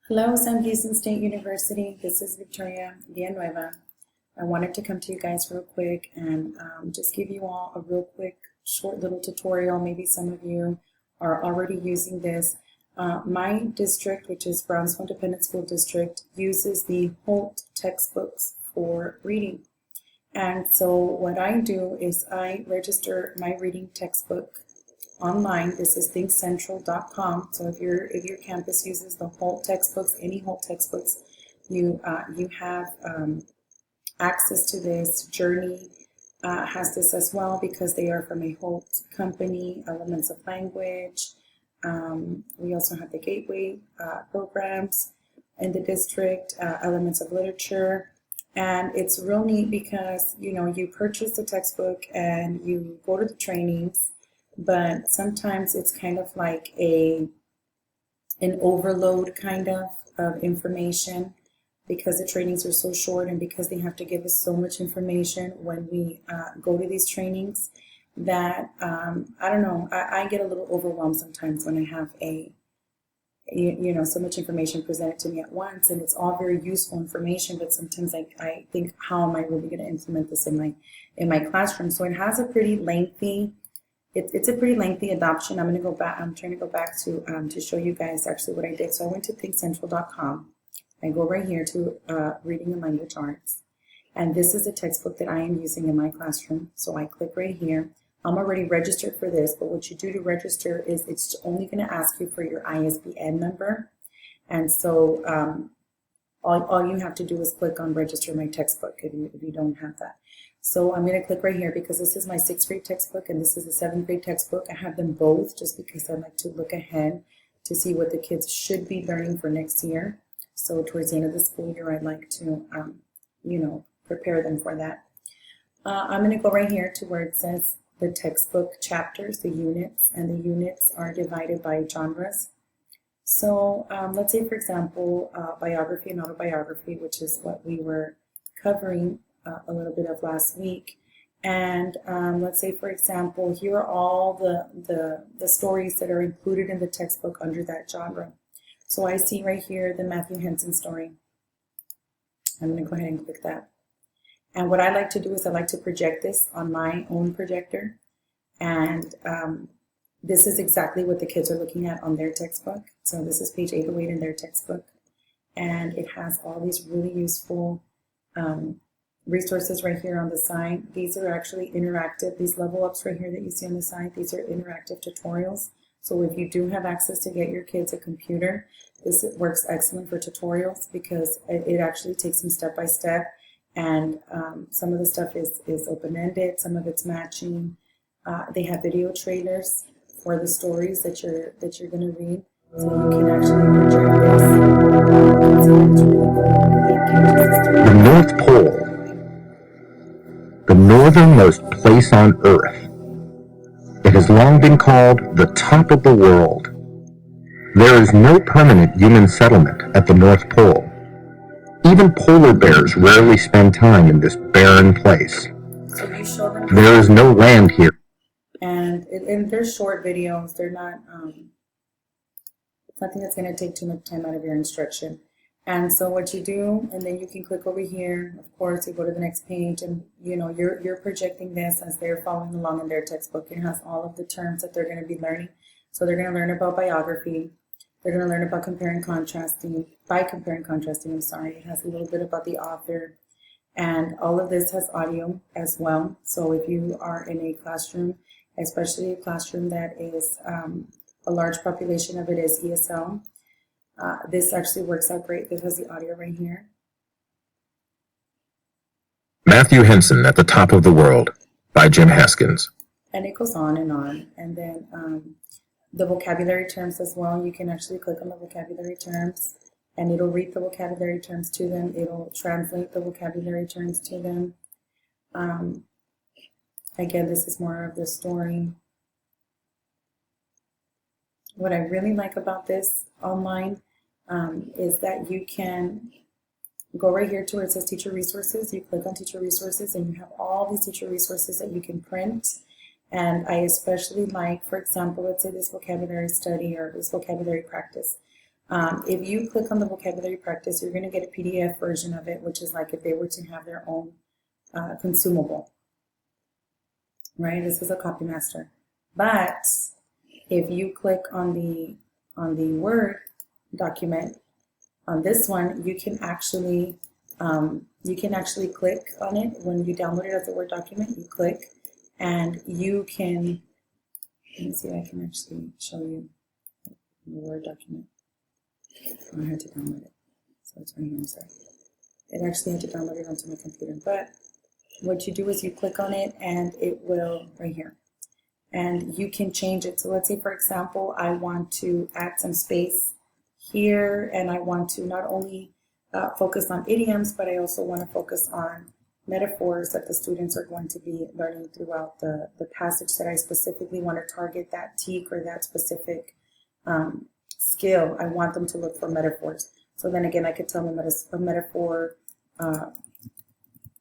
Hello, San Houston State University. This is Victoria Villanueva. I wanted to come to you guys real quick and just give you all a real quick, short little tutorial. Maybe some of you are already using this. My district, which is Brownsville Independent School District, uses the HOLT textbooks for reading. And so what I do is I register my reading textbook online. This is thinkcentral.com. So if your campus uses the HOLT textbooks, any HOLT textbooks, you have access to this. Journey has this as well because they are from a HOLT company. Elements of Language. We also have the Gateway programs in the district. Elements of Literature. And it's real neat because, you purchase the textbook and you go to the trainings, but sometimes it's kind of like an overload kind of information because the trainings are so short and because they have to give us so much information when we go to these trainings that, I don't know, I get a little overwhelmed sometimes when I have so much information presented to me at once, and it's all very useful information, but sometimes I think, how am I really going to implement this in my classroom? So it has a pretty lengthy, it's a pretty lengthy adoption. I'm trying to go back to show you guys actually what I did. So I went to thinkcentral.com. I go right here to Reading and Language Arts, and this is the textbook that I am using in my classroom. So I click right here. I'm already registered for this, but what you do to register is it's only going to ask you for your ISBN number. And so all you have to do is click on register my textbook if you don't have that. So I'm going to click right here because this is my 6th grade textbook and this is the 7th grade textbook. I have them both just because I like to look ahead to see what the kids should be learning for next year. So towards the end of the school year, I'd like to, prepare them for that. I'm going to go right here to where it says the textbook chapters, the units, and the units are divided by genres. So let's say, for example, biography and autobiography, which is what we were covering a little bit of last week. And let's say, for example, here are all the stories that are included in the textbook under that genre. So I see right here the Matthew Henson story. I'm going to go ahead and click that. And what I like to do is I like to project this on my own projector. And this is exactly what the kids are looking at on their textbook. So this is page 808 in their textbook. And it has all these really useful resources right here on the side. These are actually interactive. These level ups right here that you see on the side, these are interactive tutorials. So if you do have access to get your kids a computer, this works excellent for tutorials because it actually takes them step by step. And some of the stuff is open-ended, some of it's matching. They have video trailers for the stories that you're going to read, so you can actually project this. The North Pole, the northernmost place on Earth. It has long been called the top of the world. There is no permanent human settlement at the North Pole. Even polar bears rarely spend time in this barren place. So you show them. There is no land here. And they're short videos. They're not nothing that's going to take too much time out of your instruction. And so what you do, and then you can click over here. Of course, you go to the next page, and you're projecting this as they're following along in their textbook. It has all of the terms that they're going to be learning. So they're going to learn about biography. They're going to learn about comparing and contrasting. By comparing and contrasting, it has a little bit about the author. And all of this has audio as well. So if you are in a classroom, especially a classroom that is a large population of it is ESL, this actually works out great. This has the audio right here. Matthew Henson at the Top of the World by Jim Haskins. And it goes on. And then the vocabulary terms as well. You can actually click on the vocabulary terms and it'll read the vocabulary terms to them. It'll translate the vocabulary terms to them. Again, this is more of the story. What I really like about this online is that you can go right here to where it says teacher resources. You click on teacher resources and you have all these teacher resources that you can print. And I especially like, for example, let's say this vocabulary study or this vocabulary practice. If you click on the vocabulary practice, you're going to get a PDF version of it, which is like if they were to have their own consumable, right? This is a copy master. But if you click on the Word document, on this one, you can actually click on it when you download it as a Word document. You click, and you can. Let me see if I can actually show you the Word document. Oh, I had to download it, so it's right here. I'm sorry. It actually had to download it onto my computer, but what you do is you click on it, and it will right here, and you can change it. So let's say, for example, I want to add some space here, and I want to not only focus on idioms, but I also want to focus on metaphors that the students are going to be learning throughout the passage that I specifically want to target that TEK or that specific skill. I want them to look for metaphors. So then again, I could tell them that a metaphor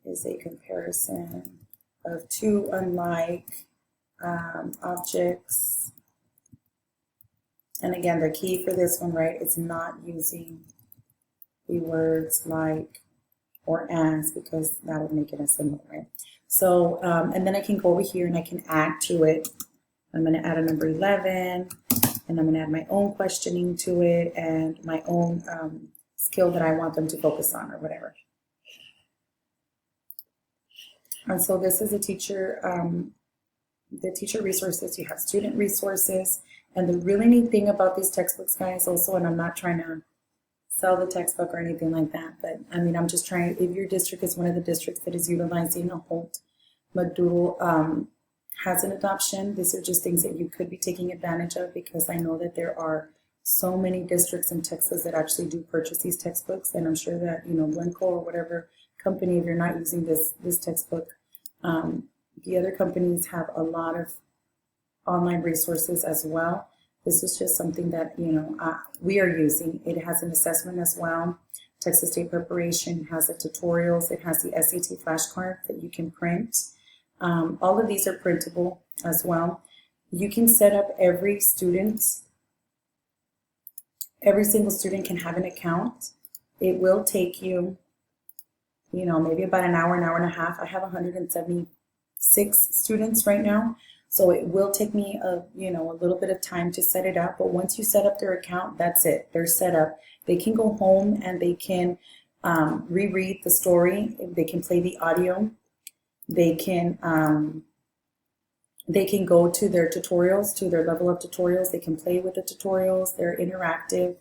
is a comparison of two unlike objects. And again, the key for this one, right, is not using the words like or as, because that would make it a symbol, right? So, and then I can go over here and I can add to it. I'm going to add a number 11, and I'm going to add my own questioning to it and my own skill that I want them to focus on or whatever. And so this is a teacher, the teacher resources. You have student resources. And the really neat thing about these textbooks, guys, also, and I'm not trying to sell the textbook or anything like that, but I mean, I'm just trying, if your district is one of the districts that is utilizing a HOLT module, has an adoption, these are just things that you could be taking advantage of, because I know that there are so many districts in Texas that actually do purchase these textbooks, and I'm sure that, you know, Glencoe or whatever company, if you're not using this textbook, the other companies have a lot of online resources as well. This is just something that, you know, we are using. It has an assessment as well. Texas State Preparation has the tutorials. It has the SAT flashcard that you can print. All of these are printable as well. You can set up every single student can have an account. It will take you, you know, maybe about an hour and a half. I have 176 students right now. So it will take me a little bit of time to set it up, but once you set up their account, that's it. They're set up. They can go home and they can reread the story. They can play the audio. They can go to their tutorials, to their level up tutorials. They can play with the tutorials. They're interactive.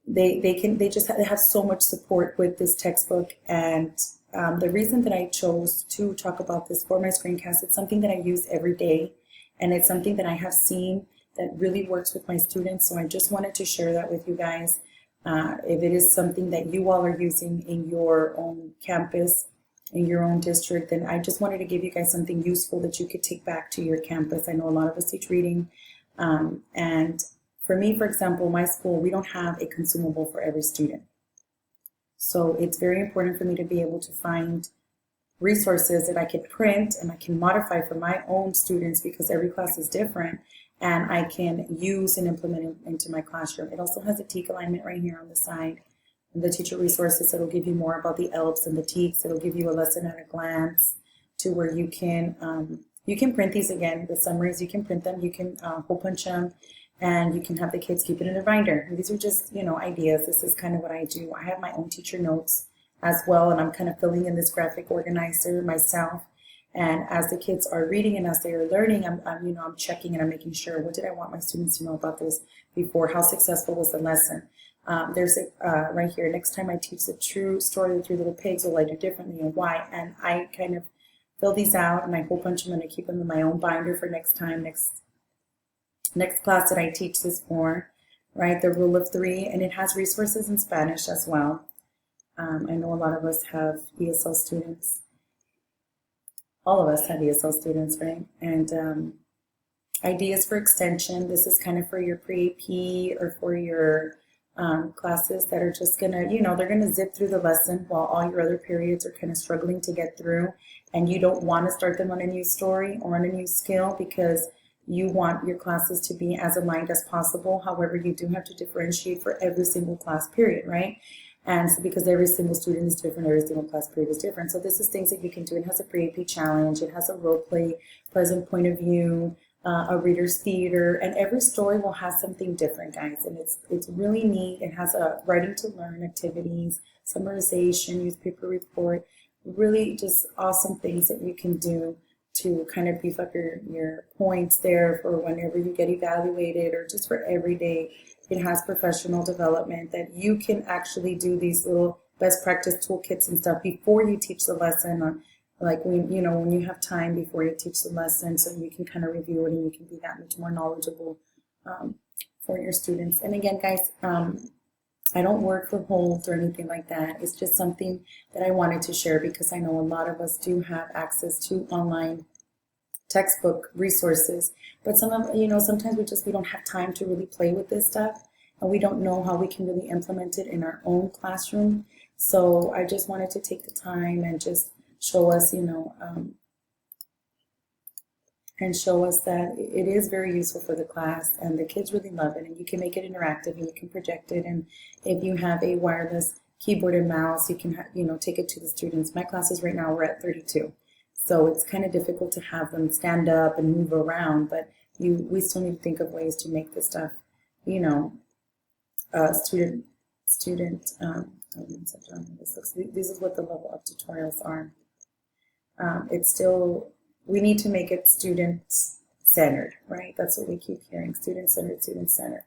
They have so much support with this textbook. And the reason that I chose to talk about this for my screencast, it's something that I use every day, and it's something that I have seen that really works with my students. So I just wanted to share that with you guys. If it is something that you all are using in your own campus, in your own district, then I just wanted to give you guys something useful that you could take back to your campus. I know a lot of us teach reading, and for me, for example, my school, we don't have a consumable for every student. So it's very important for me to be able to find resources that I can print and I can modify for my own students, because every class is different, and I can use and implement it into my classroom. It also has a TEK alignment right here on the side. The teacher resources, it'll give you more about the ELPs and the TEKs. It'll give you a lesson at a glance to where you can print these again. The summaries, you can print them, you can hole punch them, and you can have the kids keep it in a binder. And these are just, you know, ideas. This is kind of what I do. I have my own teacher notes as well, and I'm kind of filling in this graphic organizer myself. And as the kids are reading and as they are learning, I'm checking and I'm making sure, what did I want my students to know about this before? How successful was the lesson? There's a right here, next time I teach the true story of the 3 little pigs, will I do differently and why? And I kind of fill these out and I hole punch them and I keep them in my own binder for next time, next class that I teach this for, right? The rule of 3, and it has resources in Spanish as well. I know a lot of us have ESL students. All of us have ESL students, right? And ideas for extension. This is kind of for your pre-AP or for your classes that are just gonna, they're gonna zip through the lesson while all your other periods are kind of struggling to get through, and you don't want to start them on a new story or on a new skill, because you want your classes to be as aligned as possible. However, you do have to differentiate for every single class period, right? And so because every single student is different, every single class period is different. So this is things that you can do. It has a pre-AP challenge. It has a role play, present point of view, a reader's theater, and every story will have something different, guys. And it's really neat. It has a writing to learn activities, summarization, newspaper report, really just awesome things that you can do to kind of beef up your points there for whenever you get evaluated, or just for every day. It has professional development that you can actually do these little best practice toolkits and stuff before you teach the lesson, or like when you have time before you teach the lesson, so you can kind of review it and you can be that much more knowledgeable for your students. And again, guys, I don't work for HOLT or anything like that. It's just something that I wanted to share because I know a lot of us do have access to online textbook resources, but sometimes we don't have time to really play with this stuff, and we don't know how we can really implement it in our own classroom. So I just wanted to take the time and just show us, and show us that it is very useful for the class, and the kids really love it, and you can make it interactive, and you can project it, and if you have a wireless keyboard and mouse, you can take it to the students. My classes right now, we're at 32. So it's kind of difficult to have them stand up and move around, but we still need to think of ways to make this stuff, student. This is what the level up tutorials are. It's still, we need to make it student centered, right? That's what we keep hearing: student centered, student centered,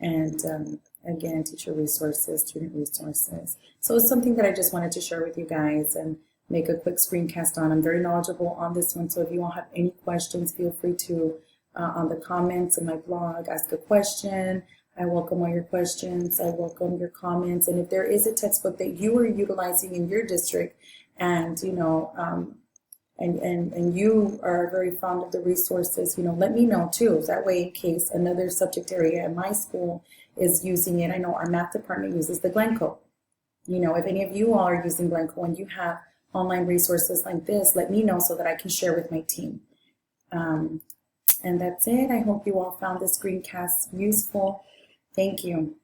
and again, teacher resources, student resources. So it's something that I just wanted to share with you guys and make a quick screencast on. I'm very knowledgeable on this one, so if you all have any questions, feel free to, on the comments in my blog, ask a question. I welcome all your questions. I welcome your comments. And if there is a textbook that you are utilizing in your district, and and you are very fond of the resources, let me know too. That way, in case another subject area in my school is using it, I know our math department uses the Glencoe. If any of you all are using Glencoe and you have online resources like this, let me know so that I can share with my team. And that's it. I hope you all found this screencast useful. Thank you.